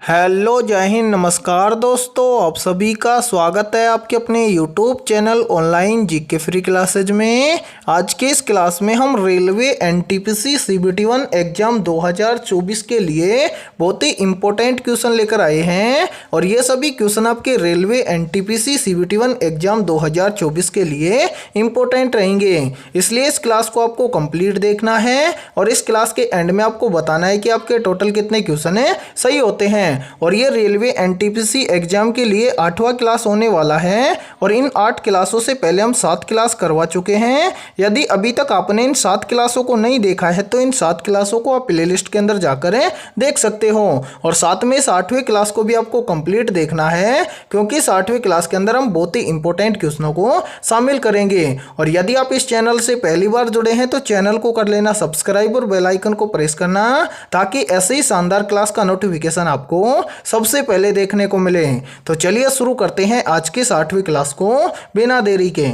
Hello जय हिंद नमस्कार दोस्तों, आप सभी का स्वागत है आपके अपने YouTube channel online GK free classes में। आज के इस क्लास में हम रेलवे एनटीपीसी CBT1 एग्जाम 2024 के लिए बहुत ही इम्पोर्टेंट क्वेश्चन लेकर आए हैं और ये सभी क्वेश्चन आपके रेलवे एनटीपीसी CBT1 एग्जाम 2024 के लिए इम्पोर्टेंट रहेंगे, इसलिए इस क्लास को आपको कंप्लीट देखना है और इस क्लास के एंड में आपको बताना है कि आपके टोटल कितने क्वेश्चन है सही होते हैं। और ये रेलवे एनटीपीसी एग्जाम के लिए 8वां क्लास होने वाला है और इन 8 क्लासों से पहले हम 7 क्लास करवा चुके हैं। यदि अभी तक आपने इन 7 क्लासों को नहीं देखा है तो इन 7 क्लासों को आप प्लेलिस्ट के अंदर जाकर देख सकते हो और साथ में 8वीं क्लास को भी आपको कंप्लीट देखना है, क्योंकि 8वीं क्लास के अंदर हम बहुत ही इंपॉर्टेंट क्वेश्चनों को शामिल करेंगे। और यदि आप इस चैनल से पहली बार जुड़े हैं तो चैनल को कर लेना सब्सक्राइब और बेल आइकन को प्रेस करना, ताकि ऐसे ही शानदार क्लास का नोटिफिकेशन आपको सबसे पहले देखने को मिले। तो चलिए शुरू करते हैं आज की 8वीं क्लास को बिना देरी के।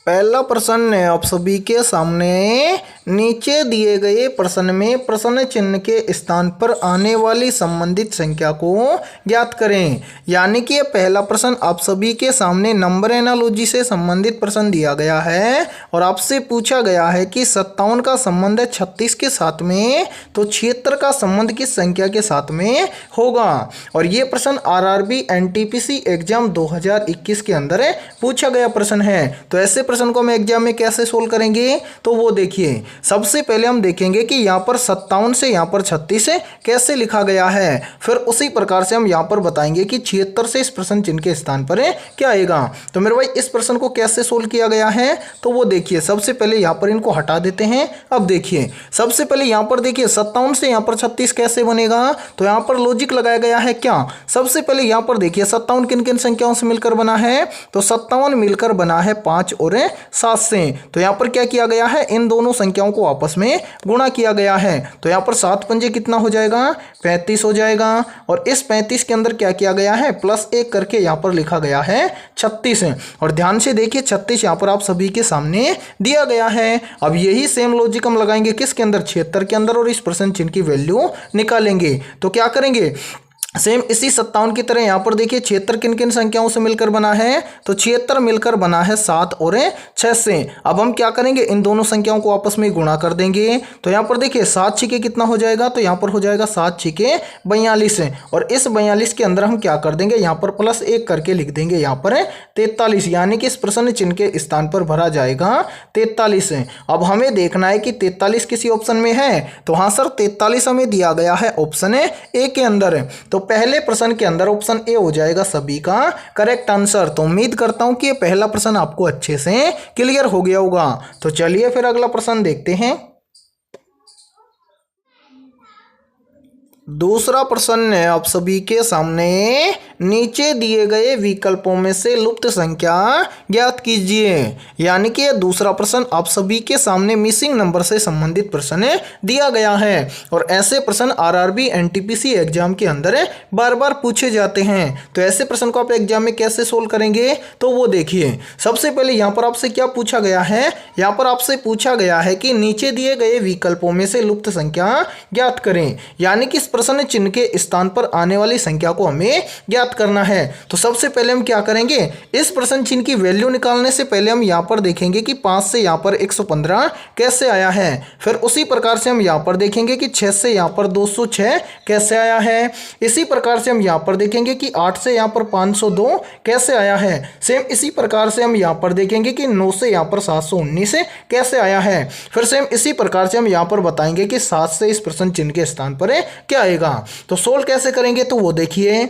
पहला प्रश्न है आप सभी के सामने, नीचे दिए गए प्रश्न में प्रश्न चिन्ह के स्थान पर आने वाली संबंधित संख्या को ज्ञात करें। यानी कि पहला प्रश्न आप सभी के सामने नंबर एनालॉजी से संबंधित प्रश्न दिया गया है और आपसे पूछा गया है कि 57 का संबंध है 36 के साथ में, तो 76 का संबंध किस संख्या के साथ में होगा। और ये प्रश्न RRB NTPC एग्जाम 2021 के अंदर पूछा गया प्रश्न है। तो ऐसे प्रश्न को हम एग्जाम में कैसे सोल्व करेंगे, तो वो देखिए, सबसे पहले हम देखेंगे कि यहाँ पर 57 से यहाँ पर 36 कैसे लिखा गया है। फिर उसी प्रकार से हम यहाँ पर बताएंगे कि 76 से इस प्रश्न चिन्ह के स्थान पर क्या आएगा। तो मेरे भाई इस प्रश्न को कैसे सोल्व किया गया है, तो वो देखिए, सबसे पहले यहाँ पर इनको हटा देते हैं। अब देखिए, सबसे पहले यहाँ पर देखिए 57 से यहाँ पर 36 कैसे बनेगा, तो यहाँ पर लॉजिक लगाया गया है क्या। सबसे पहले यहाँ पर देखिए 57 किन किन संख्याओं से मिलकर बना है, तो 57 मिलकर बना है 5 और 7 से। तो यहाँ पर क्या किया गया है, इन दोनों संख्याओं को आपस में गुणा किया गया है। तो यहाँ पर 7 पंजे कितना हो जाएगा, 35 हो जाएगा। और इस 35 के अंदर क्या किया गया है, +1 करके यहाँ पर लिखा गया है 36। और ध्यान से देखिए 36 यहाँ पर आप सभी के सामने दिया गया है। अब यही सेम लॉजिक हम लगाएंगे किसके अंदर, 76 के अंदर, और इस प्रश्न चिन्ह की वैल्यू निकालेंगे। तो क्या करेंगे, सेम इसी 57 की तरह यहाँ पर देखिए 76 किन किन संख्याओं से मिलकर बना है, तो 76 मिलकर बना है 7 और 6 से। अब हम क्या करेंगे, इन दोनों संख्याओं को आपस में गुणा कर देंगे। तो यहाँ पर देखिए 7 छिके कितना हो जाएगा, तो यहाँ पर हो जाएगा 7 छिके 42। और इस 42 के अंदर हम क्या कर देंगे, यहाँ पर +1 करके लिख देंगे यहाँ पर 43, यानी कि इस प्रश्न चिन्ह के स्थान पर भरा जाएगा 43। अब हमें देखना है कि 43 किसी ऑप्शन में है, तो हाँ सर 43 हमें दिया गया है ऑप्शन ए के अंदर। तो पहले प्रश्न के अंदर ऑप्शन ए हो जाएगा सभी का करेक्ट आंसर। तो उम्मीद करता हूं कि ये पहला प्रश्न आपको अच्छे से क्लियर हो गया होगा। तो चलिए फिर अगला प्रश्न देखते हैं। दूसरा प्रश्न है आप सभी के सामने, नीचे दिए गए विकल्पों में से लुप्त संख्या ज्ञात कीजिए। यानी कि यह दूसरा प्रश्न आप सभी के सामने मिसिंग नंबर से संबंधित प्रश्न दिया गया है और ऐसे प्रश्न RRB NTPC एग्जाम के अंदर बार बार पूछे जाते हैं। तो ऐसे प्रश्न को आप एग्जाम में कैसे सोल्व करेंगे, तो वो देखिए, सबसे पहले यहाँ पर आपसे क्या पूछा गया है, यहाँ पर आपसे पूछा गया है कि नीचे दिए गए विकल्पों में से लुप्त संख्या ज्ञात करें। यानी कि प्रश्न चिन्ह के स्थान पर आने वाली संख्या को हमें ज्ञात करना है। तो सबसे पहले हम क्या करेंगे, इस प्रश्न चिन्ह की वैल्यू निकालने से पहले हम यहाँ पर देखेंगे कि 5 से यहाँ पर 115 कैसे आया है। फिर उसी प्रकार से हम यहाँ पर देखेंगे कि 6 से यहाँ पर 206 कैसे आया है। इसी प्रकार से हम यहाँ पर देखेंगे कि 8 से यहाँ पर 502 कैसे आया है। सेम इसी प्रकार से हम यहाँ पर देखेंगे कि 9 से यहाँ पर 719 कैसे आया है। फिर सेम इसी प्रकार से हम यहाँ पर बताएंगे कि 7 से इस प्रश्न चिन्ह के स्थान पर क्या आएगा। तो सोल्व कैसे करेंगे, तो वो देखिए,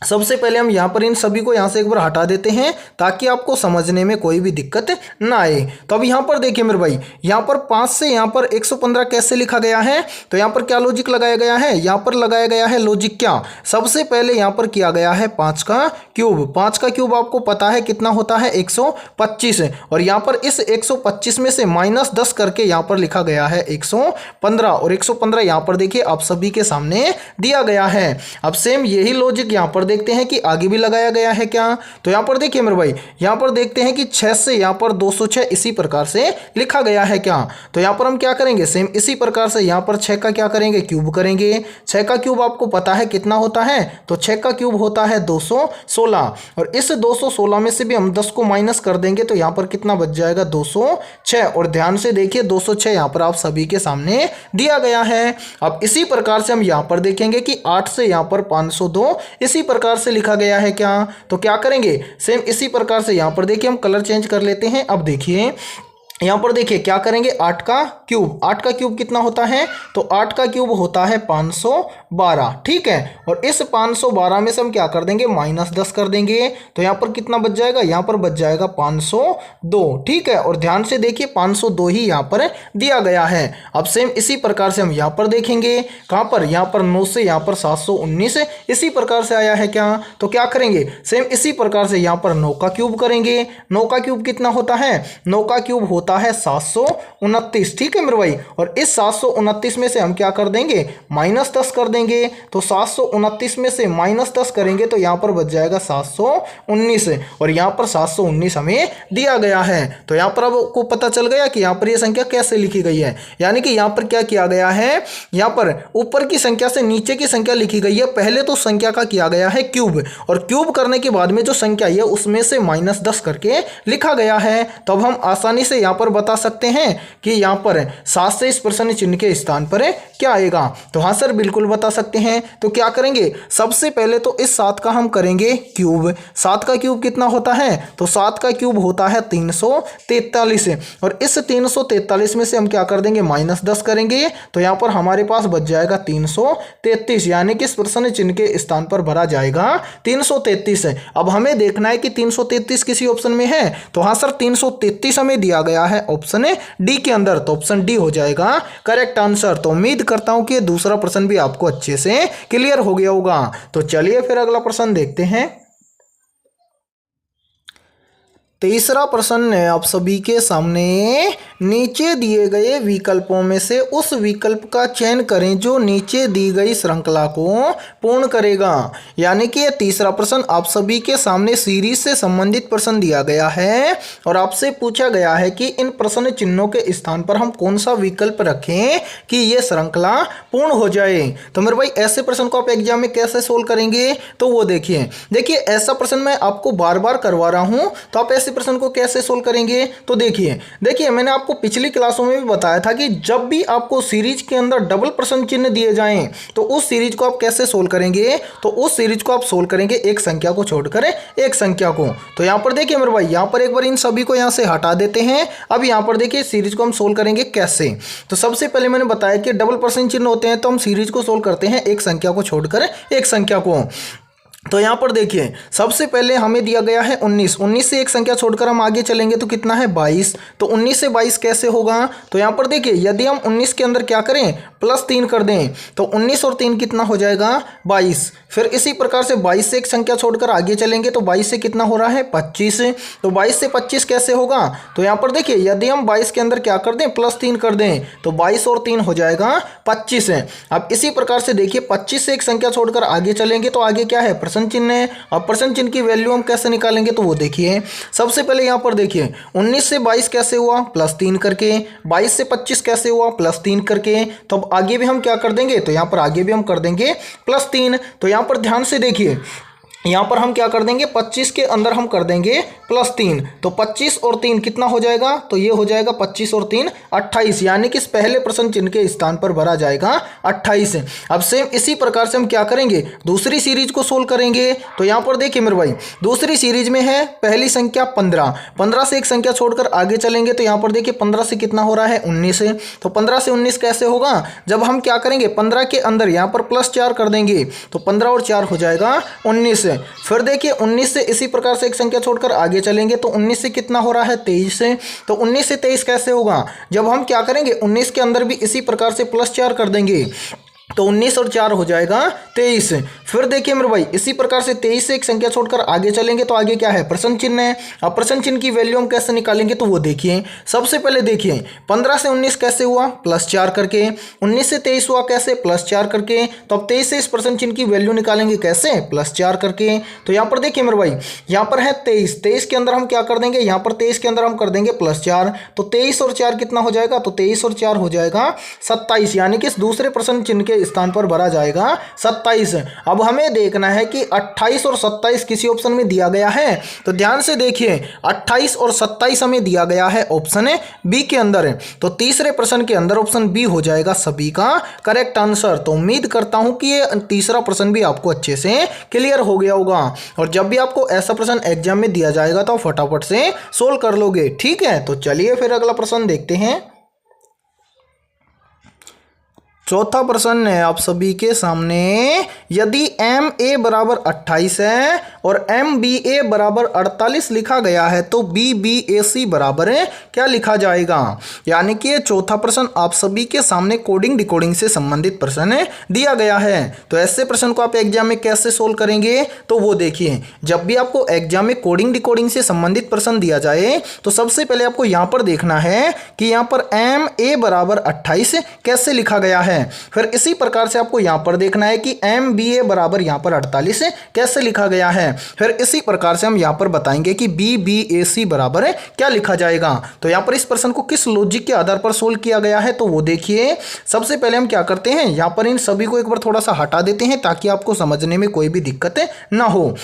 सबसे पहले हम यहाँ पर इन सभी को यहाँ से एक बार हटा देते हैं ताकि आपको समझने में कोई भी दिक्कत ना आए। तो अब यहाँ पर देखिए मेरे भाई, यहाँ पर 5 से यहाँ पर 115 कैसे लिखा गया है, तो यहाँ पर क्या लॉजिक लगाया गया है, यहाँ पर लगाया गया है लॉजिक क्या, सबसे पहले यहाँ पर किया गया है 5 का क्यूब। 5 का क्यूब आपको पता है कितना होता है, 125। और यहाँ पर इस 125 में से -10 करके यहाँ पर लिखा गया है 115 और 115 यहाँ पर देखिए आप सभी के सामने दिया गया है। अब सेम यही लॉजिक यहाँ पर पर देखते हैं कि आगे भी लगाया गया है क्या। तो यहाँ पर देखिए मेरे भाई, यहाँ पर देखते हैं कि 6 से यहाँ पर 206 इसी प्रकार से लिखा गया है क्या। तो यहाँ पर हम क्या करेंगे, सेम इसी प्रकार से यहाँ पर 6 का क्या करेंगे, क्यूब करेंगे। 6 का क्यूब आपको पता है कितना होता है, तो 6 का क्यूब होता है 216, और इस 216 में से भी हम 10 को माइनस कर देंगे तो यहाँ पर कितना बच जाएगा, 206। और ध्यान से देखिए 206 यहाँ पर आप सभी के सामने दिया गया है। अब इसी प्रकार से हम यहाँ पर देखेंगे कि 8 से यहाँ पर 502 इसी प्रकार से लिखा गया है क्या। तो क्या करेंगे, सेम इसी प्रकार से यहाँ पर देखिए हम कलर चेंज कर लेते हैं। अब देखिए यहाँ पर देखिए क्या करेंगे, 8 का क्यूब, 8 का क्यूब कितना होता है, तो 8 का क्यूब होता है 512, ठीक है। और इस 512 में से हम क्या कर देंगे, -10 कर देंगे, तो यहाँ पर कितना बच जाएगा, यहाँ पर बच जाएगा 502, ठीक है। और ध्यान से देखिए 502 ही यहाँ पर दिया गया है। अब सेम इसी प्रकार से हम यहाँ पर देखेंगे, कहाँ पर, यहाँ पर 9 से यहाँ पर 719 इसी प्रकार से आया है क्या। तो क्या करेंगे, सेम इसी प्रकार से यहाँ पर 9 का क्यूब करेंगे। 9 का क्यूब कितना होता है, 9 का क्यूब होता है 729, ठीक है मेरे भाई। और इस 729 में से हम क्या कर देंगे, -10 कर देंगे। तो 729 में से -10 करेंगे तो यहाँ पर बच जाएगा 719, और यहाँ पर 719 हमें दिया गया है। तो यहाँ पर आपको पता चल गया कि यहाँ पर ये संख्या कैसे लिखी गई है। यानी कि यहाँ पर क्या किया गया है, यहाँ पर ऊपर की संख्या से नीचे की संख्या लिखी गई है। पहले तो संख्या का किया गया है क्यूब, और क्यूब करने के बाद में जो संख्या है उसमें से -10 करके लिखा गया है। तो अब हम आसानी से यहाँ पर बता सकते हैं कि यहाँ पर 7 से इस प्रश्न चिन्ह के स्थान पर क्या आएगा। तो हाँ सर, बिल्कुल बता सकते हैं। तो क्या करेंगे, सबसे पहले तो इस 7 का हम करेंगे क्यूब। 7 का क्यूब कितना होता है, तो 7 का क्यूब होता है 343, और इस 343 में से हम क्या कर देंगे, -10 करेंगे, तो यहाँ पर हमारे पास बच जाएगा 333, यानी कि इस प्रश्न चिन्ह के स्थान पर भरा जाएगा 333। अब हमें देखना है कि 333 किसी ऑप्शन में है, तो हाँ सर 333 हमें दिया गया है ऑप्शन डी के अंदर, तो ऑप्शन डी हो जाएगा करेक्ट आंसर। तो उम्मीद करता हूं कि दूसरा प्रश्न भी आपको अच्छे से क्लियर हो गया होगा। तो चलिए फिर अगला प्रश्न देखते हैं। तीसरा प्रश्न है आप सभी के सामने, नीचे दिए गए विकल्पों में से उस विकल्प का चयन करें जो नीचे दी गई श्रृंखला को पूर्ण करेगा। यानी कि ये तीसरा प्रश्न आप सभी के सामने सीरीज से संबंधित प्रश्न दिया गया है, और आपसे पूछा गया है कि इन प्रश्न चिन्हों के स्थान पर हम कौन सा विकल्प रखें कि ये श्रृंखला पूर्ण हो जाए। तो मेरे भाई ऐसे प्रश्न को आप एग्जाम में कैसे सोल्व करेंगे, तो वो देखिए ऐसा प्रश्न मैं आपको बार बार करवा रहा हूं, तो आप ऐसे प्रश्न को कैसे सोल्व करेंगे। तो देखिए मैंने आपको पिछली क्लासों में भी बताया था कि जब भी आपको सीरीज के अंदर डबल प्रश्न चिन्ह दिए जाएं तो उस सीरीज को आप कैसे सोल्व करेंगे, तो उस सीरीज को आप सोल्व करेंगे एक संख्या को छोड़कर एक संख्या को। तो यहाँ पर देखिए मेरे भाई, यहाँ पर एक बार इन सभी को यहाँ से हटा देते हैं। अब यहाँ पर देखिए सीरीज को हम सोल्व करेंगे कैसे। तो सबसे पहले मैंने बताया कि डबल प्रश्न चिन्ह होते हैं तो हम सीरीज को सोल्व करते हैं एक संख्या को छोड़कर एक संख्या को। तो यहाँ पर देखिए सबसे पहले हमें दिया गया है 19 से एक संख्या छोड़कर हम आगे चलेंगे तो कितना है 22। तो 19 से 22 कैसे होगा, तो यहाँ पर देखिए यदि हम 19 के अंदर क्या करें +3 कर दें तो 19 और 3 कितना हो जाएगा 22। फिर इसी प्रकार से 22 से एक संख्या छोड़कर आगे चलेंगे तो 22 से कितना हो रहा है 25। तो 22 से 25 कैसे होगा, तो यहाँ पर देखिए यदि हम 22 के अंदर क्या कर दें +3 कर दें तो 22 और 3 हो जाएगा 25। अब इसी प्रकार से देखिए 25 से एक संख्या छोड़कर आगे चलेंगे तो आगे क्या है प्रश्न चिन्ह है, और प्रश्न चिन्ह की वैल्यू हम कैसे निकालेंगे, तो वो देखिए सबसे पहले यहाँ पर देखिए 19 से 22 कैसे हुआ +3 करके, 22 से 25 कैसे हुआ +3 करके। तो अब आगे भी हम क्या कर देंगे, तो यहाँ पर आगे भी हम कर देंगे +3। तो यहाँ पर ध्यान से देखिए यहाँ पर हम क्या कर देंगे 25 के अंदर हम कर देंगे +3, तो 25 और 3 कितना हो जाएगा, तो ये हो जाएगा 25 और 3 28, यानी कि इस पहले प्रश्न चिन्ह के स्थान पर भरा जाएगा 28। अब सेम इसी प्रकार से हम क्या करेंगे दूसरी सीरीज को सोल्व करेंगे। तो यहाँ पर देखिए मेरे भाई दूसरी सीरीज में है पहली संख्या 15 से एक संख्या छोड़कर आगे चलेंगे तो यहाँ पर देखिए 15 से कितना हो रहा है 19। तो 15 से 19 कैसे होगा, जब हम क्या करेंगे 15 के अंदर यहाँ पर +4 कर देंगे तो 15 और 4 हो जाएगा 19। फिर देखिए 19 से इसी प्रकार से एक संख्या छोड़कर आगे चलेंगे तो 19 से कितना हो रहा है 23। तो 19 से 23 कैसे होगा, जब हम क्या करेंगे 19 के अंदर भी इसी प्रकार से +4 कर देंगे तो 19 और 4 हो जाएगा 23। फिर देखिए मेरे भाई इसी प्रकार से 23 से एक संख्या छोड़कर आगे चलेंगे तो आगे क्या है, प्रश्न चिन्ह है। अब प्रश्न चिन्ह की वैल्यू हम कैसे निकालेंगे तो वो देखिए। सबसे पहले देखिए 15 से 19 कैसे हुआ, +4 करके। 19 से 23 हुआ कैसे, +4 करके। तो अब 23 से इस प्रश्न चिन्ह की वैल्यू निकालेंगे कैसे, +4 करके। तो यहाँ पर देखिए मेरे भाई यहाँ पर है 23, 23 के अंदर हम क्या कर देंगे, यहाँ पर 23 के अंदर हम कर देंगे +4। तो 23 और 4 कितना हो जाएगा, तो 23 और 4 हो जाएगा 27, यानी कि इस दूसरे प्रश्न चिन्ह के स्थान पर भरा जाएगा 27। अब हमें देखना है कि 28 और 27 किसी ऑप्शन में दिया गया है। तो ध्यान से देखिए 28 और 27 हमें दिया गया है ऑप्शन बी के अंदर। तो तीसरे प्रश्न के अंदर ऑप्शन बी हो जाएगा सभी का करेक्ट आंसर। तो उम्मीद करता हूं कि ये तीसरा प्रश्न भी आपको अच्छे से क्लियर हो गया होगा। और जब भी आपको ऐसा प्रश्न एग्जाम में दिया जाएगा तो फटाफट से सोल्व कर लोगे। ठीक है, तो चलिए फिर अगला प्रश्न देखते हैं। चौथा प्रश्न है आप सभी के सामने, यदि MA बराबर 28 है और MBA बराबर 48 लिखा गया है तो BBAC बराबर है क्या लिखा जाएगा। यानी कि ये चौथा प्रश्न आप सभी के सामने कोडिंग डिकोडिंग से संबंधित प्रश्न दिया गया है। तो ऐसे प्रश्न को आप एग्जाम में कैसे सोल्व करेंगे तो वो देखिए। जब भी आपको एग्जाम में कोडिंग डिकोडिंग से संबंधित प्रश्न दिया जाए तो सबसे पहले आपको यहाँ पर देखना है कि यहाँ पर MA बराबर 28 कैसे लिखा गया है। फिर इसी प्रकार से आपको यहां पर देखना है कि MBA बराबर यहां पर 48 कैसे लिखा गया है। फिर इसी प्रकार से हम यहां पर बताएंगे कि BBAC बराबर क्या लिखा जाएगा। तो यहां पर इस प्रश्न को किस लॉजिक के आधार पर सोल्व किया गया है तो वो देखिए। सबसे पहले हम क्या करते हैं, यहां पर इन सभी को एक बार थोड़ा सा हटा देते हैं ताकि आपको समझने में कोई भी दिक्कत ना हो।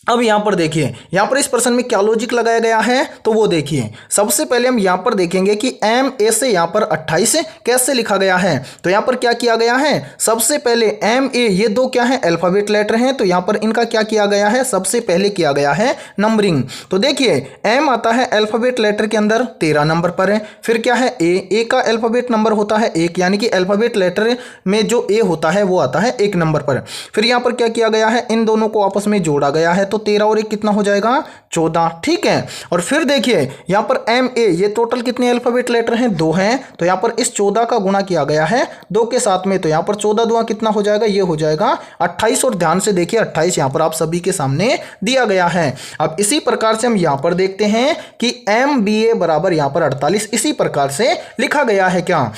अब यहाँ पर देखिए, यहाँ पर इस प्रश्न में क्या लॉजिक लगाया गया है तो वो देखिए। सबसे पहले हम यहाँ पर देखेंगे कि MA से यहाँ पर 28 कैसे लिखा गया है। तो यहाँ पर क्या किया गया है, सबसे पहले MA ये दो क्या है अल्फाबेट लेटर हैं। तो यहाँ पर इनका क्या किया गया है, सबसे पहले किया गया है नंबरिंग। तो देखिए M आता है अल्फाबेट लेटर के अंदर 13 नंबर पर है। फिर क्या है A का अल्फाबेट नंबर होता है 1, यानी कि अल्फाबेट लेटर में जो A होता है वो आता है 1 नंबर पर। फिर यहाँ पर क्या किया गया है, इन दोनों को आपस में जोड़ा गया है तो 13 और 1 कितना हो जाएगा 14। ठीक है, और फिर देखिए यहां पर MA ये टोटल कितने अल्फाबेट लेटर हैं, 2 हैं। तो यहां पर इस 14 का गुणा किया गया है 2 के साथ में। तो यहां पर 14 दुआ कितना हो जाएगा, ये हो जाएगा 28। और ध्यान से देखिए 28 यहां पर आप सभी के सामने दिया गया है। अब इसी प्रकार से हम यहां पर देखते हैं कि MBA बराबर यहां पर 48 इसी प्रकार से लिखा गया है क्या।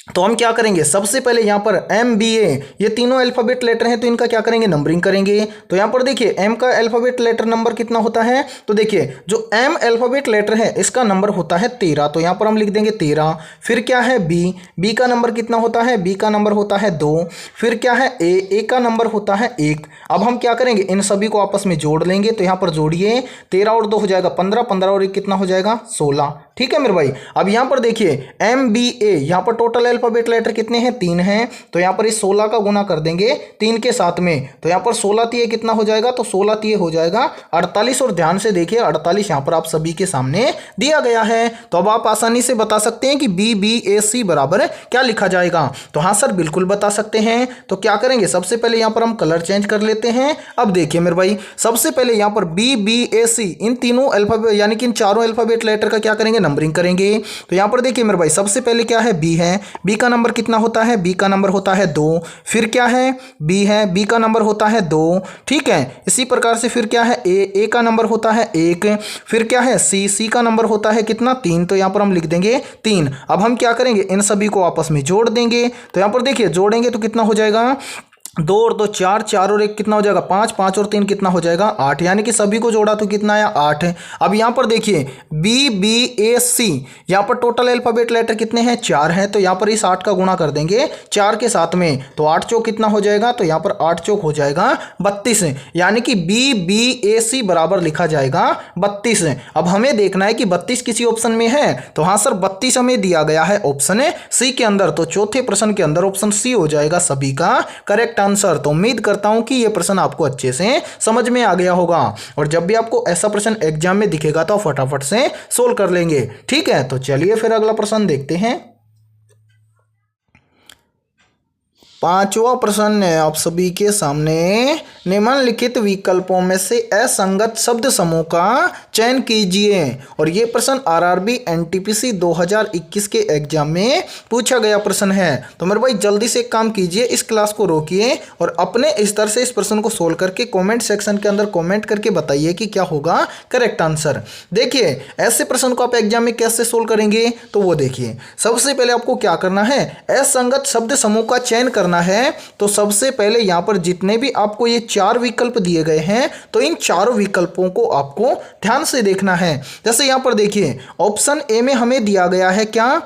तो हम क्या करेंगे, सबसे पहले यहाँ पर MBA ये तीनों अल्फाबेट लेटर हैं तो इनका क्या करेंगे, नंबरिंग करेंगे। तो यहाँ पर देखिए M का अल्फाबेट लेटर नंबर कितना होता है, तो देखिए जो M अल्फाबेट लेटर है इसका नंबर होता है 13। तो यहाँ पर हम लिख देंगे 13। फिर क्या है B का नंबर कितना होता है, B का नंबर होता है 2। फिर क्या है A का नंबर होता है 1। अब हम क्या करेंगे, इन सभी को आपस में जोड़ लेंगे। तो यहाँ पर जोड़िए 13 और 2 हो जाएगा 15, 15 और 1 कितना हो जाएगा 16। ठीक है मेरे भाई। अब यहाँ पर देखिए MBA यहाँ पर टोटल अल्फाबेट लेटर कितने हैं, 3 हैं। तो यहाँ पर इस 16 का गुना कर देंगे 3 के साथ में। तो यहाँ पर 16 तिये कितना हो जाएगा, तो 16 तिये हो जाएगा 48। और ध्यान से देखिए 48 यहाँ पर आप सभी के सामने दिया गया है। तो अब आप आसानी से बता सकते हैं कि BBAC बराबर क्या लिखा जाएगा। तो हाँ सर बिल्कुल बता सकते हैं। तो क्या करेंगे, सबसे पहले यहाँ पर हम कलर चेंज कर लेते हैं। अब देखिए मेरे भाई सबसे पहले यहाँ पर BBAC इन तीनों अल्फाबेट यानी कि इन चारों अल्फाबेट लेटर का क्या करेंगे, नंबरिंग करेंगे। तो यहाँ पर देखिए मेरे भाई सबसे पहले क्या है, B है। B का नंबर कितना होता है, B का नंबर होता है 2। फिर क्या है B है, B का नंबर होता है 2। ठीक है, इसी प्रकार से फिर क्या है A का नंबर होता है 1। फिर क्या है C का नंबर होता है कितना 3। तो यहाँ पर हम लिख देंगे 3। अब हम क्या करेंगे, इन सभी को आपस में जोड़ देंगे। तो यहाँ पर देखिए जोड़ेंगे तो कितना हो जाएगा, 2 और 2 4, 4 और 1 कितना हो जाएगा 5, 5 और 3 कितना हो जाएगा 8। यानी कि सभी को जोड़ा तो कितना आया 8 है। अब यहाँ पर देखिए BBAC यहाँ पर टोटल अल्फाबेट लेटर कितने हैं, 4 हैं। तो यहाँ पर इस 8 का गुणा कर देंगे 4 के साथ में। तो 8 चौक कितना हो जाएगा, तो यहाँ पर 8 चौक हो जाएगा 32। यानी कि BBAC बराबर लिखा जाएगा 32। अब हमें देखना है कि 32 किसी ऑप्शन में है। तो हाँ सर 32 हमें दिया गया है ऑप्शन C के अंदर। तो चौथे प्रश्न के अंदर ऑप्शन C हो जाएगा सभी का करेक्ट आंसर। तो उम्मीद करता हूं कि यह प्रश्न आपको अच्छे से समझ में आ गया होगा। और जब भी आपको ऐसा प्रश्न एग्जाम में दिखेगा तो फटाफट से सोल्व कर लेंगे। ठीक है, तो चलिए फिर अगला प्रश्न देखते हैं। 5वां प्रश्न है आप सभी के सामने, निम्नलिखित विकल्पों में से असंगत शब्द समूह का चयन कीजिए। और ये प्रश्न आरआरबी एनटीपीसी 2021 के एग्जाम में पूछा गया प्रश्न है। तो मेरे भाई जल्दी से एक काम कीजिए, इस क्लास को रोकिए और अपने स्तर से इस प्रश्न को सोल्व करके कमेंट सेक्शन के अंदर कमेंट करके बताइए कि क्या होगा करेक्ट आंसर। देखिए ऐसे प्रश्न को आप एग्जाम में कैसे सोल्व करेंगे, तो वो देखिए सबसे पहले आपको क्या करना है, असंगत शब्द समूह का चयन करना है। तो सबसे पहले यहाँ पर जितने भी आपको ये 4 विकल्प दिए गए हैं, तो इन चारों विकल्पों को आपको ध्यान से देखना है। जैसे यहाँ पर देखिए ऑप्शन ए में हमें दिया गया है क्या,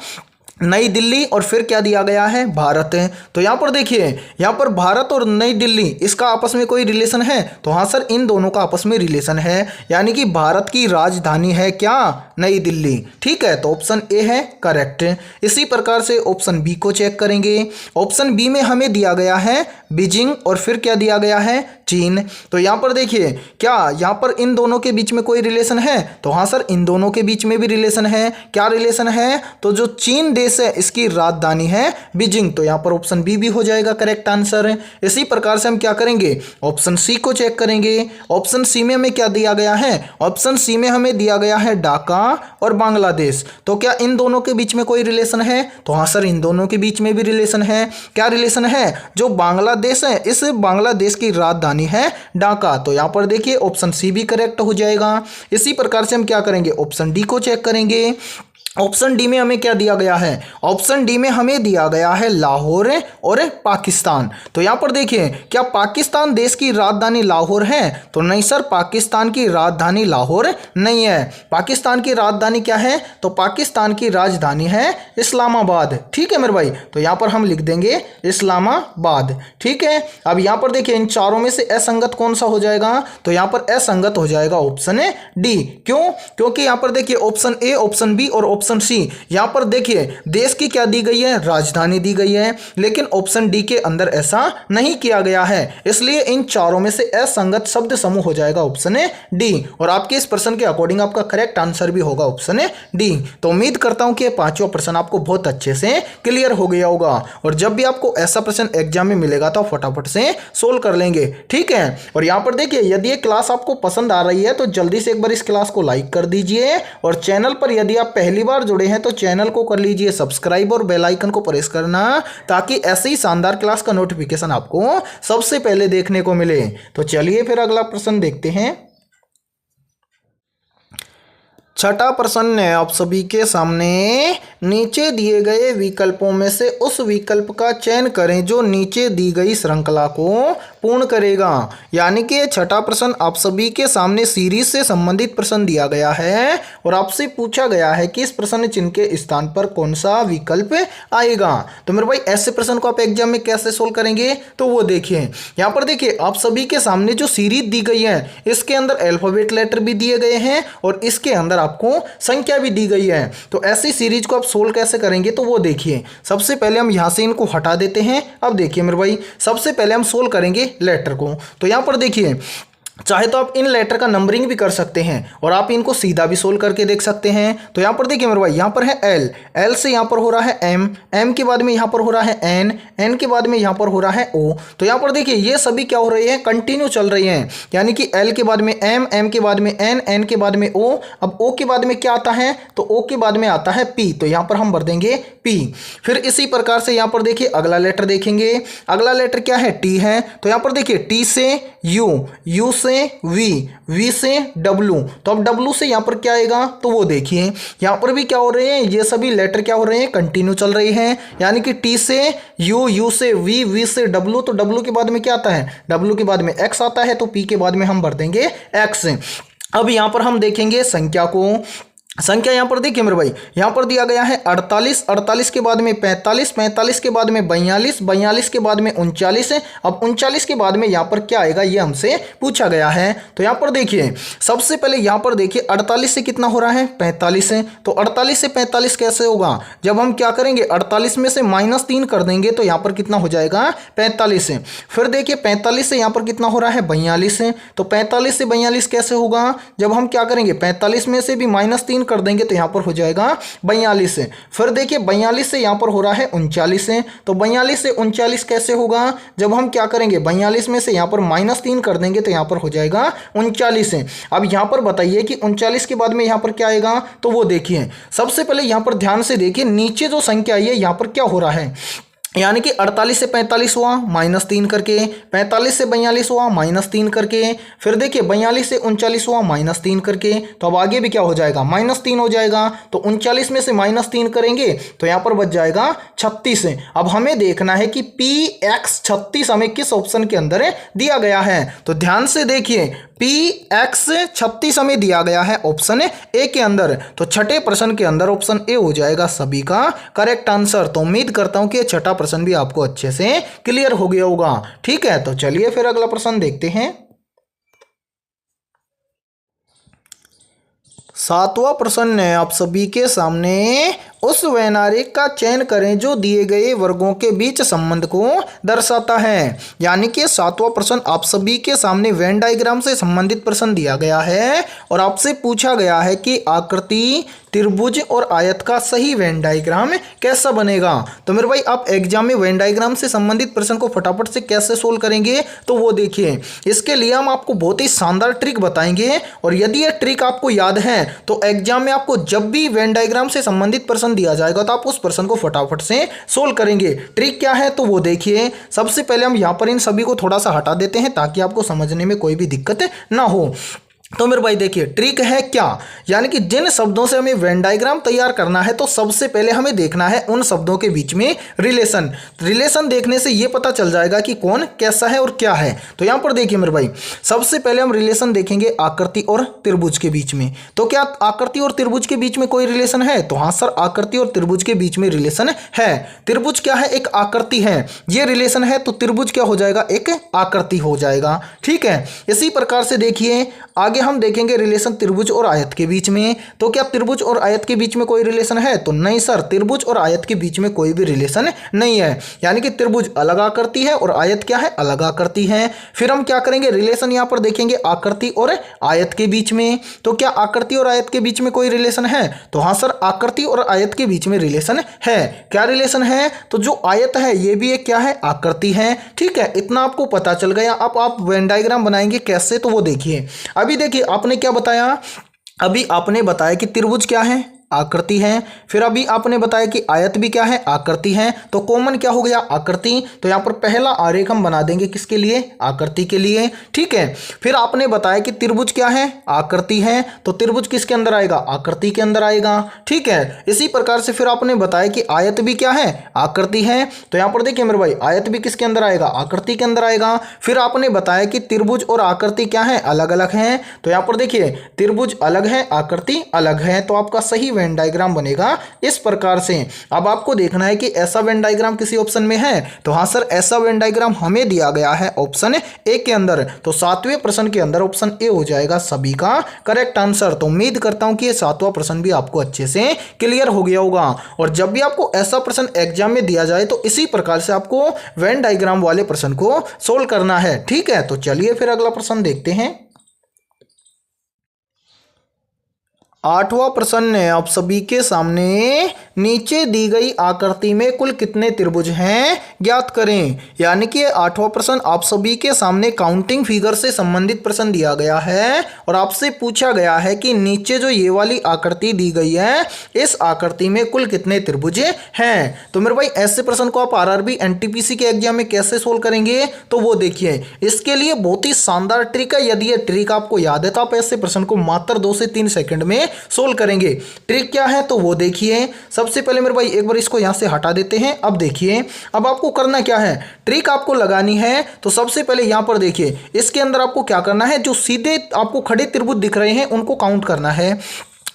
नई दिल्ली, और फिर क्या दिया गया है, भारत है। तो यहाँ पर देखिए यहाँ पर भारत और नई दिल्ली इसका आपस में कोई रिलेशन है, तो हाँ सर इन दोनों का आपस में रिलेशन है, यानी कि भारत की राजधानी है क्या, नई दिल्ली। ठीक है, तो ऑप्शन ए है करेक्ट। इसी प्रकार से ऑप्शन बी को चेक करेंगे। ऑप्शन बी में हमें दिया गया है बीजिंग, और फिर क्या दिया गया है, चीन। तो यहाँ पर देखिए क्या यहाँ पर इन दोनों के बीच में कोई रिलेशन है, तो हाँ सर इन दोनों के बीच में भी रिलेशन है। क्या रिलेशन है, तो जो चीन देश है इसकी राजधानी है बीजिंग। तो यहाँ पर ऑप्शन बी भी हो जाएगा करेक्ट आंसर। इसी प्रकार से हम क्या करेंगे, ऑप्शन सी को चेक करेंगे। ऑप्शन सी में हमें क्या दिया गया है, ऑप्शन सी में हमें दिया गया है ढाका और बांग्लादेश। तो क्या इन दोनों के बीच में कोई रिलेशन है, तो हाँ सर इन दोनों के बीच में भी रिलेशन है। क्या रिलेशन है, जो बांग्लादेश है इस बांग्लादेश की राजधानी है ढाका। तो यहाँ पर देखिए ऑप्शन सी भी करेक्ट हो जाएगा। इसी प्रकार से हम क्या करेंगे, ऑप्शन डी को चेक करेंगे। ऑप्शन डी में हमें क्या दिया गया है, ऑप्शन डी में हमें दिया गया है लाहौर और पाकिस्तान। तो यहाँ पर देखिए क्या पाकिस्तान देश की राजधानी लाहौर है, तो नहीं सर पाकिस्तान की राजधानी लाहौर नहीं है। पाकिस्तान की राजधानी क्या है, तो पाकिस्तान की राजधानी है इस्लामाबाद। ठीक है मेरे भाई, तो यहाँ पर हम लिख देंगे इस्लामाबाद। ठीक है, अब यहाँ पर देखिए इन चारों में से असंगत कौन सा हो जाएगा, तो यहाँ पर असंगत हो जाएगा ऑप्शन डी। क्यों, क्योंकि यहाँ पर देखिए ऑप्शन ए, ऑप्शन बी और ऑप्शन सी, यहां पर देखिए देश की क्या दी गई है, राजधानी दी गई है, लेकिन ऑप्शन डी के अंदर ऐसा नहीं किया गया है। इसलिए इन चारों में से असंगत शब्द समूह हो जाएगा ऑप्शन डी। और आपके इस प्रश्न के अकॉर्डिंग आपका करेक्ट आंसर भी होगा ऑप्शन डी। तो उम्मीद करता हूं कि पांचवा प्रश्न आपको बहुत अच्छे से क्लियर हो गया होगा। और जब भी आपको ऐसा प्रश्न एग्जाम में मिलेगा तो फटाफट से सोल्व कर लेंगे। ठीक है, और यहां पर देखिए यदि ये क्लास आपको पसंद आ रही है तो जल्दी से एक बार इस क्लास को लाइक कर दीजिए। और चैनल पर यदि आप पहली बार जुड़े हैं तो चैनल को कर लीजिए सब्सक्राइब और बेल आइकन को प्रेस करना, ताकि ऐसे ही शानदार क्लास का नोटिफिकेशन आपको सबसे पहले देखने को मिले। तो चलिए फिर अगला प्रश्न देखते हैं। छठा प्रश्न है आप सभी के सामने, नीचे दिए गए विकल्पों में से उस विकल्प का चयन करें जो नीचे दी गई श्रृंखला को पूर्ण करेगा। यानी कि छठा प्रश्न आप सभी के सामने सीरीज से संबंधित प्रश्न दिया गया है और आपसे पूछा गया है कि इस प्रश्न चिन्ह के स्थान पर कौन सा विकल्प आएगा। तो मेरे भाई ऐसे प्रश्न को आप एग्जाम में कैसे सोल्व करेंगे, तो वो देखिए यहाँ पर देखिए आप सभी के सामने जो सीरीज दी गई है इसके अंदर अल्फाबेट लेटर भी दिए गए हैं और इसके अंदर आपको संख्या भी दी गई है। तो ऐसी सीरीज को आप सोल्व कैसे करेंगे, तो वो देखिए सबसे पहले हम यहां से इनको हटा देते हैं। अब देखिए मेरे भाई सबसे पहले हम सोल्व करेंगे लेटर को। तो यहां पर देखिए चाहे तो आप इन लेटर का नंबरिंग भी कर सकते हैं और आप इनको सीधा भी सोल्व करके देख सकते हैं। तो यहाँ पर देखिए मेरे भाई यहाँ पर है एल, एल से यहाँ पर हो रहा है एम, एम के बाद में यहाँ पर हो रहा है एन, एन के बाद में यहाँ पर हो रहा है ओ। तो यहाँ पर देखिए ये सभी क्या हो रहे हैं, कंटिन्यू चल रही हैं, यानी कि एल के बाद में एम, एम के बाद में एन, एन के बाद में ओ। अब ओ के बाद में क्या आता है, तो ओ के बाद में आता है पी। तो यहाँ पर हम भर देंगे पी। फिर इसी प्रकार से यहाँ पर देखिए अगला लेटर देखेंगे, अगला लेटर क्या है, टी है। तो यहाँ पर देखिए टी से यू, यू से वी, वी से डब्लू। तो अब डब्लू से यहां पर क्या आएगा, तो वो देखिए यहां पर भी क्या हो रहे हैं, ये सभी लेटर क्या हो रहे हैं, कंटिन्यू चल रही हैं, यानी कि टी से यू, यू से वी, वी से डब्लू। तो डब्लू के बाद में क्या आता है, डब्लू के बाद में एक्स आता है, तो पी के बाद में हम भर देंगे एक्स। अब यहां पर हम देखेंगे संख्या को, संख्या यहाँ पर देखिए मेरे भाई यहाँ पर दिया गया है 48, 48 के बाद में 45, 45 के बाद में 42, 42 के बाद में 39 है। अब 39 के बाद में यहाँ पर क्या आएगा, ये हमसे पूछा गया है। तो यहाँ पर देखिए सबसे पहले यहाँ पर देखिए 48 से कितना हो रहा है, 45 है। तो 48 से 45 कैसे होगा, जब हम क्या करेंगे 48 में से -3 कर देंगे तो यहाँ पर कितना हो जाएगा, 45 है। फिर देखिए 45 से यहाँ पर कितना हो रहा है, 42 है। तो 45 से 42 कैसे होगा, जब हम क्या करेंगे 45 में से भी -3 कर देंगे तो यहाँ पर हो जाएगा 42 है। फिर देखिए 42 से यहाँ पर हो रहा है 39 है, तो 42 से 39 कैसे होगा, जब हम क्या करेंगे 42 में से यहाँ पर -3 कर देंगे तो यहाँ पर हो जाएगा 39 है। अब यहाँ पर बताइए कि 39 के बाद में यहाँ पर क्या आएगा, तो वो देखिए सबसे पहले यहाँ पर ध्यान से देखिए नीचे जो संख्या आई है यहाँ पर क्या हो रहा है, यानी कि 48 से 45 हुआ -3 करके, 45 से 42 हुआ -3 करके, फिर देखिए 42 से 39 हुआ -3 करके, तो अब आगे भी क्या हो जाएगा -3 हो जाएगा। तो 39 में से -3 करेंगे तो यहाँ पर बच जाएगा 36 है। अब हमें देखना है कि PX 36 हमें किस ऑप्शन के अंदर दिया गया है, तो ध्यान से देखिए PX 36 हमें दिया गया है ऑप्शन ए के अंदर, तो छठे प्रश्न के अंदर ऑप्शन ए हो जाएगा सभी का करेक्ट आंसर। तो उम्मीद करता हूं कि छठा प्रश्न भी आपको अच्छे से क्लियर हो गया होगा। ठीक है, तो चलिए फिर अगला प्रश्न देखते हैं। 7वां प्रश्न है आप सभी के सामने, उस वैनारिक का चयन करें जो दिए गए वर्गों के बीच संबंध को दर्शाता है। यानी कि 7वां प्रश्न आप सभी के सामने वेन डायग्राम से संबंधित प्रश्न दिया गया है और आपसे पूछा गया है कि आकृति, त्रिभुज और आयत का सही वेन डायग्राम कैसा बनेगा। तो मेरे भाई आप एग्जाम में वेन डायग्राम से संबंधित प्रश्न को फटाफट से कैसे सोल्व करेंगे, तो वो देखिए इसके लिए हम आपको बहुत ही शानदार ट्रिक बताएंगे, और यदि ये ट्रिक आपको याद है तो एग्जाम में आपको जब भी वेन डायग्राम से संबंधित प्रश्न दिया जाएगा तो आप उस प्रश्न को फटाफट से सोल्व करेंगे। ट्रिक क्या है, तो वो देखिए सबसे पहले हम यहाँ पर इन सभी को थोड़ा सा हटा देते हैं ताकि आपको समझने में कोई भी दिक्कत ना हो। तो मेरे भाई देखिए ट्रिक है क्या, यानी कि जिन शब्दों से हमें वेन डायग्राम तैयार करना है तो सबसे पहले हमें देखना है उन शब्दों के बीच में रिलेशन देखने से ये पता चल जाएगा कि कौन कैसा है और क्या है। तो यहाँ पर देखिए मेरे भाई सबसे पहले हम रिलेशन देखेंगे आकृति और त्रिभुज के बीच में। तो क्या आकृति और त्रिभुज के बीच में कोई रिलेशन है, तो हाँ सर आकृति और त्रिभुज के बीच में रिलेशन है। त्रिभुज क्या है, एक आकृति है, ये रिलेशन है, तो त्रिभुज क्या हो जाएगा, एक आकृति हो जाएगा। ठीक है, इसी प्रकार से देखिए आगे हम देखेंगे रिलेशन त्रिभुज और आयत के बीच में। तो क्या त्रिभुज और आयत के बीच में कोई रिलेशन है, तो नहीं सर त्रिभुज और आयत के बीच में कोई भी रिलेशन नहीं है, यानी कि त्रिभुज अलग आकृति है और आयत क्या है, अलग आकृति है। फिर हम क्या करेंगे, रिलेशन यहां पर देखेंगे आकृति और आयत के बीच में। तो क्या आकृति और आयत के बीच में कोई रिलेशन है, तो हाँ सर आकृति और आयत के बीच में रिलेशन है। क्या रिलेशन है, तो जो आयत है ये भी एक क्या है, आकृति है। ठीक है, इतना आपको पता चल गया। अब आप वेन डायग्राम बनाएंगे कैसे, तो वो देखिए। अभी देखिए आपने क्या बताया, अभी आपने बताया कि त्रिभुज क्या है, आकृति है। फिर अभी आपने बताया कि आयत भी क्या है, आकृति है। तो कॉमन क्या हो गया, आकृति। तो यहां पर पहला आरेख हम बना देंगे किसके लिए, आकृति के लिए। ठीक है, फिर आपने बताया कि त्रिभुज क्या है, आकृति है, तो त्रिभुज किसके अंदर आएगा, आकृति के अंदर आएगा। ठीक है, इसी प्रकार से फिर आपने बताया कि आयत भी क्या है, आकृति है। तो यहां पर देखिए मेरे भाई आयत भी किसके अंदर आएगा, आकृति के अंदर आएगा। फिर आपने बताया कि त्रिभुज और आकृति क्या है, अलग अलग हैं। तो यहां पर देखिए त्रिभुज अलग है, आकृति अलग है, तो आपका सही वेन डायग्राम बनेगा इस प्रकार से। अब आपको देखना है कि ऐसा वेन डायग्राम किसी ऑप्शन में है, तो हाँ सर ऐसा वेन डायग्राम हमें दिया गया है ऑप्शन ए के अंदर। तो 7वें प्रश्न के अंदर ऑप्शन ए हो जाएगा सभी का करेक्ट आंसर। तो उम्मीद करता हूं कि ये 7वां प्रश्न भी आपको अच्छे से क्लियर हो गया होगा। और जब भी आपको ऐसा प्रश्न एग्जाम में दिया जाए तो इसी प्रकार से आपको वेन डायग्राम वाले प्रश्न को सोल्व करना है। ठीक है, तो चलिए फिर अगला प्रश्न देखते हैं। 8वां प्रश्न है आप सभी के सामने, नीचे दी गई आकृति में कुल कितने त्रिभुज हैं ज्ञात करें। यानी कि 8वां प्रश्न आप सभी के सामने काउंटिंग फिगर से संबंधित प्रश्न दिया गया है और आपसे पूछा गया है कि नीचे जो ये वाली आकृति दी गई है इस आकृति में कुल कितने त्रिभुज हैं। तो मेरे भाई ऐसे प्रश्न को आप आरआरबी एनटीपीसी के एग्जाम में कैसे सोल्व करेंगे, तो वो देखिए इसके लिए बहुत ही शानदार ट्रिक है। यदि ये ट्रिक आपको याद है तो आप ऐसे प्रश्न को मात्र 2 से 3 सेकंड में सोल्व करेंगे। ट्रिक क्या है, तो वो देखिए सबसे पहले मेरे भाई एक बार इसको यहां से हटा देते हैं। अब देखिए अब आपको करना क्या है, ट्रिक आपको लगानी है। तो सबसे पहले यहां पर देखिए इसके अंदर आपको क्या करना है, जो सीधे आपको खड़े त्रिभुज दिख रहे हैं उनको काउंट करना है।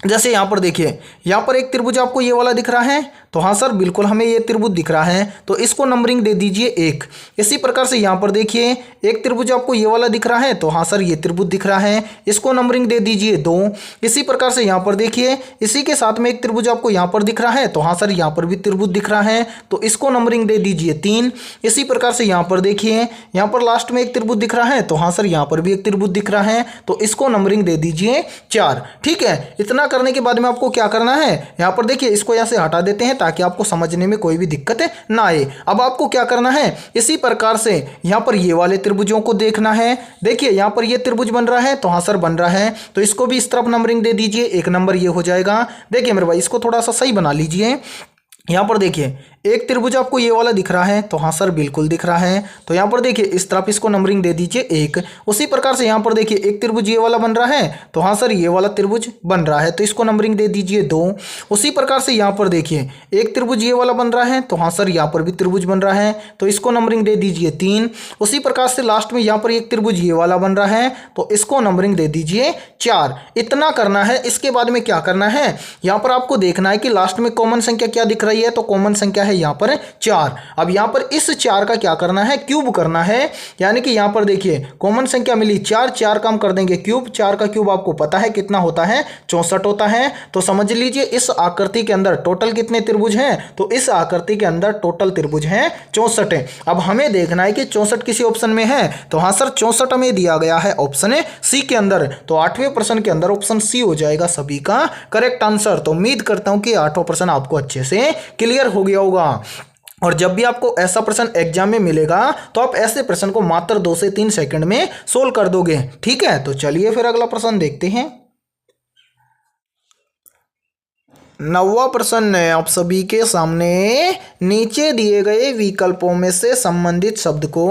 जैसे यहाँ पर देखिए यहाँ पर एक त्रिभुज आपको ये वाला दिख रहा है, तो हाँ सर बिल्कुल हमें ये त्रिभुज दिख रहा है, तो इसको नंबरिंग दे दीजिए 1। इसी प्रकार से यहाँ पर देखिए एक त्रिभुज आपको ये वाला दिख रहा है, तो हाँ सर ये त्रिभुज दिख रहा है, इसको नंबरिंग दे दीजिए 2। इसी प्रकार से यहाँ पर देखिए इसी के साथ में एक त्रिभुज आपको यहाँ पर दिख रहा है, तो हाँ सर यहाँ पर भी त्रिभुज दिख रहा है, तो इसको नंबरिंग दे दीजिए 3। इसी प्रकार से यहाँ पर देखिए यहाँ पर लास्ट में एक त्रिभुज दिख रहा है, तो हाँ सर यहाँ पर भी एक त्रिभुज दिख रहा है, तो इसको नंबरिंग दे दीजिए 4। ठीक है, इतना करने के बाद में आपको क्या करना है, यहाँ पर देखिए इसको यहाँ से हटा देते हैं ताकि आपको समझने में कोई भी दिक्कत ना आए। अब आपको क्या करना है, इसी प्रकार से यहाँ पर ये वाले त्रिभुजों को देखना है। देखिए यहाँ पर ये त्रिभुज बन रहा है, तो हाँ सर बन रहा है, तो इसको भी इस तरफ नंबरिंग दे दीजिए, 1 नंबर ये हो जाएगा। देखिए मेरे भाई इसको थोड़ा सा सही बना लीजिए। यहाँ पर देखिए एक त्रिभुज आपको ये वाला दिख रहा है, तो हाँ सर बिल्कुल दिख रहा है, तो यहाँ पर देखिए इस तरफ इसको नंबरिंग दे दीजिए 1। उसी प्रकार से यहाँ पर देखिए एक त्रिभुज ये वाला बन रहा है, तो हाँ सर ये वाला त्रिभुज बन रहा है, तो इसको नंबरिंग दे दीजिए 2। उसी प्रकार से यहाँ पर देखिए एक त्रिभुज ये वाला बन रहा है, तो हाँ सर यहाँ पर भी त्रिभुज बन रहा है, तो इसको नंबरिंग दे दीजिए 3। उसी प्रकार से लास्ट में यहाँ पर एक त्रिभुज ये वाला बन रहा है, तो इसको नंबरिंग दे दीजिए 4। इतना करना है। इसके बाद में क्या करना है, यहाँ पर आपको देखना है कि लास्ट में कॉमन संख्या क्या दिख रही है, तो कॉमन संख्या है यहाँ पर 4। अब यहाँ पर इस 4 का क्या करना है, क्यूब करना है। यानी कि यहाँ पर देखिए कॉमन संख्या मिली 4, 4 का हम कर देंगे क्यूब। 4 का क्यूब आपको पता है कितना होता है, 64 होता है। तो समझ लीजिए इस आकृति के अंदर टोटल कितने त्रिभुज हैं, तो इस आकृति के अंदर टोटल त्रिभुज हैं 64। अब हमें देखना है कि 64 किसी ऑप्शन में है, तो हाँ सर 64 में दिया गया है ऑप्शन सी के अंदर, तो 8वें प्रश्न के अंदर ऑप्शन सी हो जाएगा सभी का करेक्ट आंसर। तो उम्मीद करता हूं कि 8वां प्रश्न आपको अच्छे से क्लियर हो गया होगा। और जब भी आपको ऐसा प्रश्न एग्जाम में मिलेगा तो आप ऐसे प्रश्न को मात्र 2 से 3 सेकंड में सोल्व कर दोगे। ठीक है, तो चलिए फिर अगला प्रश्न देखते हैं। 9वां प्रश्न है आप सभी के सामने, नीचे दिए गए विकल्पों में से संबंधित शब्द को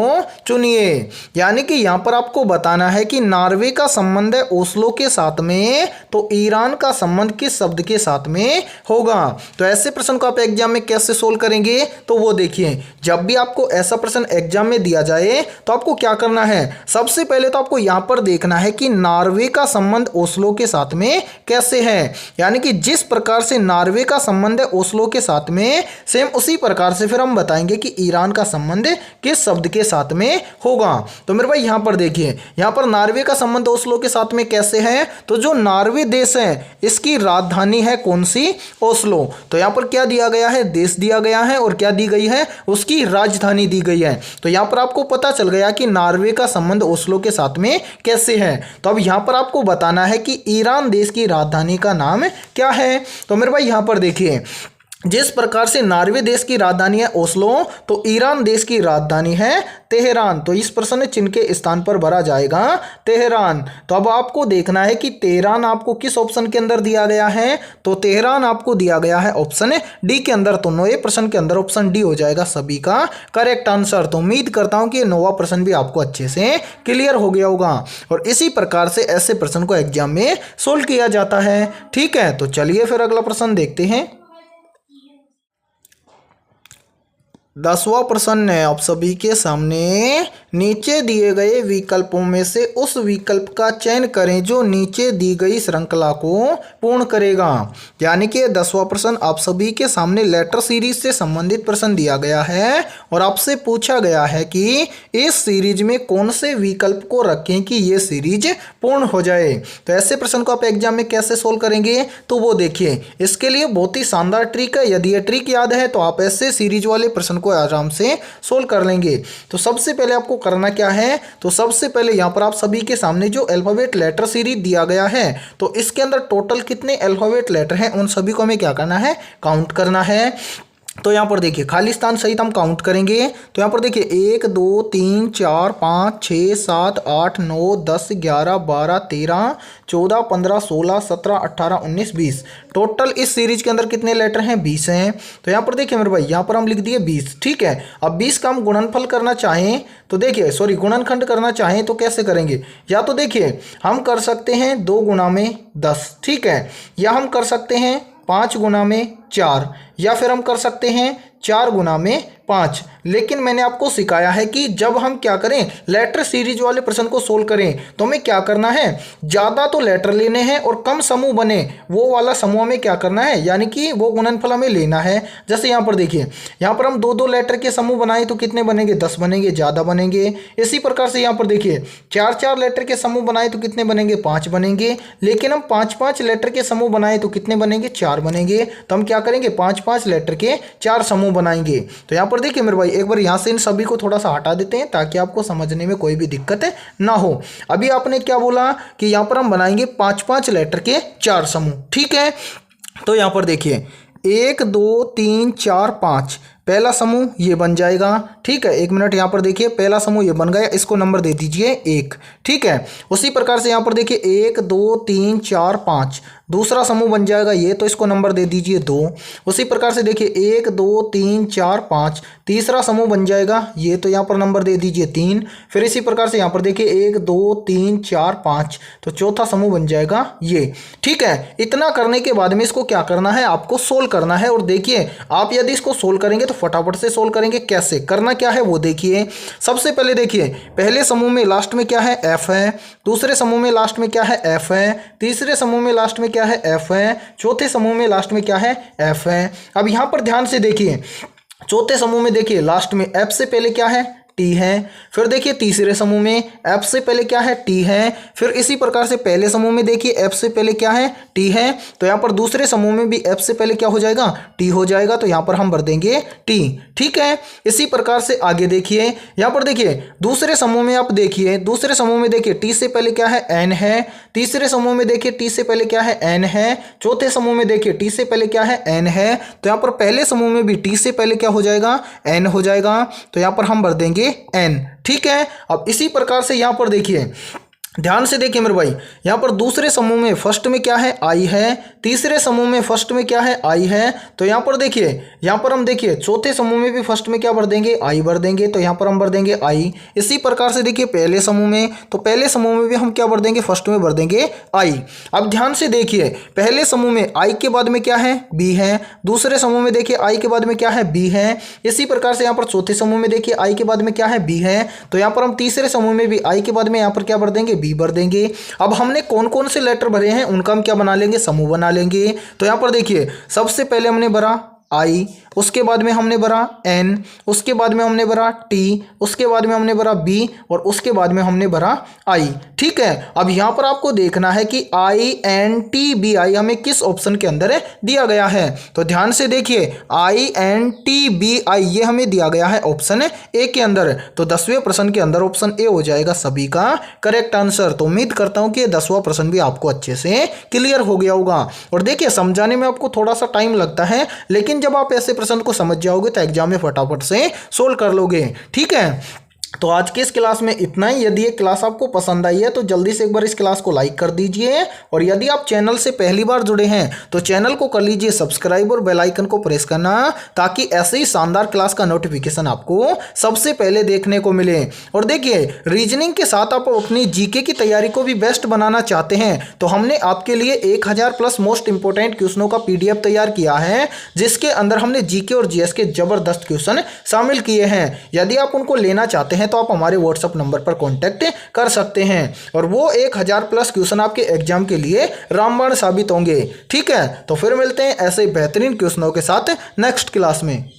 चुनिए। यानी कि यहाँ पर आपको बताना है कि नॉर्वे का संबंध है ओस्लो के साथ में, तो ईरान का संबंध किस शब्द के साथ में होगा। तो ऐसे प्रश्न को आप एग्जाम में कैसे सोल्व करेंगे, तो वो देखिए जब भी आपको ऐसा प्रश्न एग्जाम में दिया जाए तो आपको क्या करना है, सबसे पहले तो आपको यहाँ पर देखना है कि नॉर्वे का संबंध ओस्लो के साथ में कैसे है। यानी कि जिस प्रकार से नॉर्वे का संबंध है ओस्लो के साथ में, सेम उसी प्रकार से फिर हम बताएंगे कि ईरान का संबंध किस शब्द के साथ में होगा। तो मेरे भाई यहाँ पर देखिए, यहाँ पर नॉर्वे का संबंध ओस्लो के साथ में कैसे है, तो जो नॉर्वे देश है इसकी राजधानी है कौन सी, ओस्लो। तो यहाँ पर क्या दिया गया है, देश दिया गया है और क्या दी गई है, उसकी राजधानी दी गई है। तो यहाँ पर आपको पता चल गया कि नॉर्वे का संबंध ओस्लो के साथ में कैसे है। तो अब यहाँ पर आपको बताना है कि ईरान देश की राजधानी का नाम क्या है। तो मेरे भाई यहाँ पर देखिए जिस प्रकार से नॉर्वे देश की राजधानी है ओस्लो, तो ईरान देश की राजधानी है तेहरान। तो इस प्रश्न चिन्ह के स्थान पर भरा जाएगा तेहरान। तो अब आपको देखना है कि तेहरान आपको किस ऑप्शन के अंदर दिया गया है, तो तेहरान आपको दिया गया है ऑप्शन डी के अंदर। तो 9वें प्रश्न के अंदर ऑप्शन डी हो जाएगा सभी का करेक्ट आंसर। तो उम्मीद करता हूं कि 9वां प्रश्न भी आपको अच्छे से क्लियर हो गया होगा। और इसी प्रकार से ऐसे प्रश्न को एग्जाम में सोल्व किया जाता है। ठीक है, तो चलिए फिर अगला प्रश्न देखते हैं। 10वां प्रश्न है आप सभी के सामने, नीचे दिए गए विकल्पों में से उस विकल्प का चयन करें जो नीचे दी गई श्रृंखला को पूर्ण करेगा। यानी कि 10वां प्रश्न आप सभी के सामने लेटर सीरीज से संबंधित प्रश्न दिया गया है और आपसे पूछा गया है कि इस सीरीज में कौन से विकल्प को रखें कि ये सीरीज पूर्ण हो जाए। तो ऐसे प्रश्न को आप एग्जाम में कैसे सोल्व करेंगे, तो वो देखिए इसके लिए बहुत ही शानदार ट्रिक है। यदि ये ट्रिक याद है तो आप ऐसे सीरीज वाले प्रश्न को आराम से सोल्व कर लेंगे। तो सबसे पहले आपको करना क्या है, तो सबसे पहले यहां पर आप सभी के सामने जो अल्फाबेट लेटर सीरीज दिया गया है, तो इसके अंदर टोटल कितने अल्फाबेट लेटर हैं उन सभी को हमें क्या करना है, काउंट करना है। तो यहाँ पर देखिए खाली स्थान सहित हम काउंट करेंगे। तो यहाँ पर देखिए 1 2 3 4 5 6 7 8 9 10 11 12 13 14 15 16 17 18 19 20। टोटल इस सीरीज के अंदर कितने लेटर हैं, 20 हैं। तो यहाँ पर देखिए मेरे भाई यहाँ पर हम लिख दिए 20। ठीक है, अब 20 का हम गुणनफल करना चाहें तो देखिए गुणनखंड करना चाहें तो कैसे करेंगे, या तो देखिए हम कर सकते हैं 2 गुना में 10। ठीक है, या हम कर सकते हैं 5 गुना में 4, या फिर हम कर सकते हैं 4 गुना में 5। लेकिन मैंने आपको सिखाया है कि जब हम क्या करें, लेटर सीरीज वाले प्रश्न को सोल्व करें तो हमें क्या करना है, ज़्यादा तो लेटर लेने हैं और कम समूह बने वो वाला समूह में क्या करना है, यानी कि वो गुणनफल हमें लेना है। जैसे यहाँ पर देखिए, यहाँ पर हम 2-2 लेटर के समूह बनाए तो कितने बनेंगे, 10 बनेंगे, ज़्यादा बनेंगे। इसी प्रकार से यहाँ पर देखिए 4-4 लेटर के समूह बनाए तो कितने बनेंगे, 5 बनेंगे। लेकिन हम 5-5 लेटर के समूह बनाए तो कितने बनेंगे, 4 बनेंगे। तो हम क्या करेंगे, 5-5 लेटर के 4 समूह बनाएंगे। तो यहाँ पर देखिए मेरे भाई, एक बार यहाँ से इन सभी को थोड़ा सा हटा देते हैं ताकि आपको समझने में कोई भी दिक्कत ना हो। अभी आपने क्या बोला कि यहाँ पर हम बनाएंगे 5-5 लेटर के 4 समूह, ठीक है। तो यहाँ पर देखिए 1 2 3 4 5 पहला समूह ये बन जाएगा, ठीक है। 1 मिनट, यहाँ पर देखिए पहला समूह ये बन गया, इसको नंबर दे दीजिए 1, ठीक है। उसी प्रकार से यहाँ पर देखिए 1 2 3 4 5 दूसरा समूह बन जाएगा ये, तो इसको नंबर दे दीजिए 2। उसी प्रकार से देखिए 1 2 3 4 5 तीसरा समूह बन जाएगा ये, तो यहाँ पर नंबर दे दीजिए 3। फिर इसी प्रकार से यहाँ पर देखिए 1 2 3 4 5 तो चौथा समूह बन जाएगा ये, ठीक है। इतना करने के बाद में इसको क्या करना है, आपको सोल्व करना है। और देखिए आप यदि इसको सोल्व करेंगे तो फटाफट से सोल्व करेंगे। कैसे करना क्या है वो देखिए। सबसे पहले देखिए पहले समूह में लास्ट में क्या है, एफ है। दूसरे समूह में लास्ट में क्या है, एफ है। तीसरे समूह में लास्ट में क्या है, एफ है। चौथे समूह में लास्ट में क्या है, एफ है। अब यहां पर ध्यान से देखिए, चौथे समूह में देखिए लास्ट में एफ से पहले क्या है, टी है। फिर देखिए तीसरे समूह में एफ से पहले क्या है, टी है। फिर इसी प्रकार से पहले समूह में देखिए एफ से पहले क्या है, टी है। तो यहाँ पर दूसरे समूह में भी एफ से पहले क्या हो जाएगा, टी हो जाएगा। तो यहाँ पर हम भर देंगे टी, ठीक है। इसी प्रकार से आगे देखिए, यहाँ पर देखिए दूसरे समूह में आप देखिए, दूसरे समूह में देखिए टी से पहले क्या है, एन है। तीसरे समूह में देखिए टी से पहले क्या है, एन है। चौथे समूह में देखिए टी से पहले क्या है, एन है। तो यहाँ पर पहले समूह में भी टी से पहले क्या हो जाएगा, एन हो जाएगा। तो यहाँ पर हम भर देंगे एन, ठीक है। अब इसी प्रकार से यहां पर देखिए, ध्यान से देखिए मेरे भाई, यहाँ पर दूसरे समूह में फर्स्ट में क्या है, आई है। तीसरे समूह में फर्स्ट में क्या है, आई है। तो यहाँ पर देखिए, यहाँ पर हम देखिए चौथे समूह में भी फर्स्ट में क्या भर देंगे, आई भर देंगे। तो यहाँ पर हम भर देंगे आई। इसी प्रकार से देखिए पहले समूह में, तो पहले समूह में भी हम क्या भर देंगे, फर्स्ट में भर देंगे आई। अब ध्यान से देखिए, पहले समूह में आई के बाद में क्या है, बी है। दूसरे समूह में देखिए आई के बाद में क्या है, बी है। इसी प्रकार से यहाँ पर चौथे समूह में देखिए आई के बाद में क्या है, बी है। तो यहाँ पर हम तीसरे समूह में भी आई के बाद में यहाँ पर क्या भर देंगे, बी भर देंगे। अब हमने कौन कौन से लेटर भरे हैं उनका हम क्या बना लेंगे, समूह बना लेंगे। तो यहां पर देखिए सबसे पहले हमने भरा आई, उसके बाद में हमने भरा एन, उसके बाद में हमने भरा टी, उसके बाद में हमने भरा बी और उसके बाद में हमने भरा आई, ठीक है। अब यहां पर आपको देखना है कि I N T B I हमें किस ऑप्शन के अंदर दिया गया है। तो ध्यान से देखिए, I N T B I ये हमें दिया गया है ऑप्शन ए के अंदर। तो 10वें प्रश्न के अंदर ऑप्शन ए हो जाएगा सभी का करेक्ट आंसर। तो उम्मीद करता हूं कि 10वां प्रश्न भी आपको अच्छे से क्लियर हो गया होगा। और देखिए समझाने में आपको थोड़ा सा टाइम लगता है, लेकिन जब आप ऐसे प्रश्न को समझ जाओगे तो एग्जाम में फटाफट से सोल्व कर लोगे, ठीक है। तो आज के इस क्लास में इतना ही। यदि ये क्लास आपको पसंद आई है तो जल्दी से एक बार इस क्लास को लाइक कर दीजिए। और यदि आप चैनल से पहली बार जुड़े हैं तो चैनल को कर लीजिए सब्सक्राइब और बेल आइकन को प्रेस करना, ताकि ऐसे ही शानदार क्लास का नोटिफिकेशन आपको सबसे पहले देखने को मिले। और देखिए रीजनिंग के साथ आप अपनी जीके की तैयारी को भी बेस्ट बनाना चाहते हैं तो हमने आपके लिए 1000 प्लस मोस्ट इंपोर्टेंट क्वेश्चनों का PDF तैयार किया है, जिसके अंदर हमने जीके और जीएस के जबरदस्त क्वेश्चन शामिल किए हैं। यदि आप उनको लेना चाहते हैं तो आप हमारे व्हाट्सएप नंबर पर कांटेक्ट कर सकते हैं और वो 1000 प्लस क्वेश्चन आपके एग्जाम के लिए रामबाण साबित होंगे, ठीक है। तो फिर मिलते हैं ऐसे बेहतरीन क्वेश्चनों के साथ नेक्स्ट क्लास में।